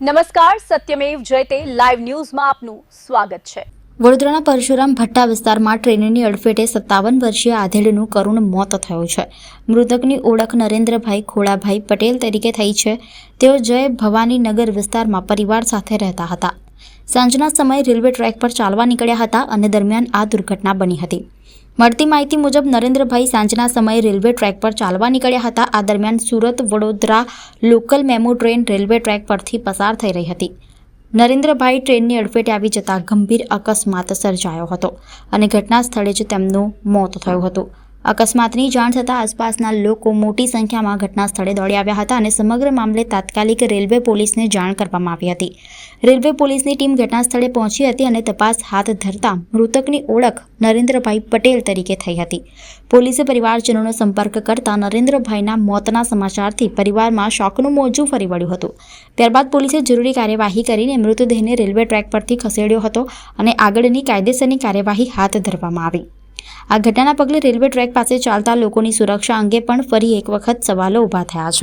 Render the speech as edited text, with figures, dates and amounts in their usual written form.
નમસ્કાર, સત્યમેવ જયતે લાઈવ ન્યૂઝમાં આપનું સ્વાગત છે। વડોદરાના પરશુરામ ભટ્ટા વિસ્તારમાં ટ્રેનની અડફેટે 57 વર્ષીય આધેડનું કરુણ મોત થયું છે। મૃતકની ઓળખ નરેન્દ્રભાઈ ખોડાભાઈ પટેલ તરીકે થઈ છે। તેઓ જય ભવાનીનગર વિસ્તારમાં પરિવાર સાથે રહેતા હતા। સાંજના સમયે રેલવે ટ્રેક પર ચાલવા નીકળ્યા હતા અને દરમિયાન આ દુર્ઘટના બની હતી। મળતી માહિતી મુજબ નરેન્દ્રભાઈ સાંજના સમયે રેલવે ટ્રેક પર ચાલવા નીકળ્યા હતા। આ દરમિયાન Surat Vadodara local memo train railway track પરથી પસાર થઈ રહી હતી। નરેન્દ્રભાઈ ટ્રેનની અડફેટે આવી જતા ગંભીર અકસ્માત સર્જાયો હતો અને ઘટના સ્થળે જ તેમનું મોત થયું હતું। અકસ્માતની જાણ થતાં આસપાસના લોકો મોટી સંખ્યામાં ઘટના સ્થળે દોડી આવ્યા હતા અને સમગ્ર મામલે તાત્કાલિક રેલવે પોલીસને જાણ કરવામાં આવી હતી। રેલવે પોલીસની ટીમ ઘટના સ્થળે પહોંચી હતી અને તપાસ હાથ ધરતા મૃતકની ઓળખ નરેન્દ્રભાઈ પટેલ તરીકે થઈ હતી। પોલીસે પરિવારજનોનો સંપર્ક કરતા નરેન્દ્રભાઈના મોતના સમાચારથી પરિવારમાં શોકનું મોજું ફરી વળ્યું હતું। ત્યારબાદ પોલીસે જરૂરી કાર્યવાહી કરીને મૃતદેહને રેલવે ટ્રેક પરથી ખસેડ્યો હતો અને આગળની કાયદેસરની કાર્યવાહી હાથ ધરવામાં આવી। આ ઘટનાના પગલે રેલવે ટ્રેક પાસે ચાલતા લોકોની સુરક્ષા અંગે પણ ફરી એક વખત સવાલો ઊભા થયા છે।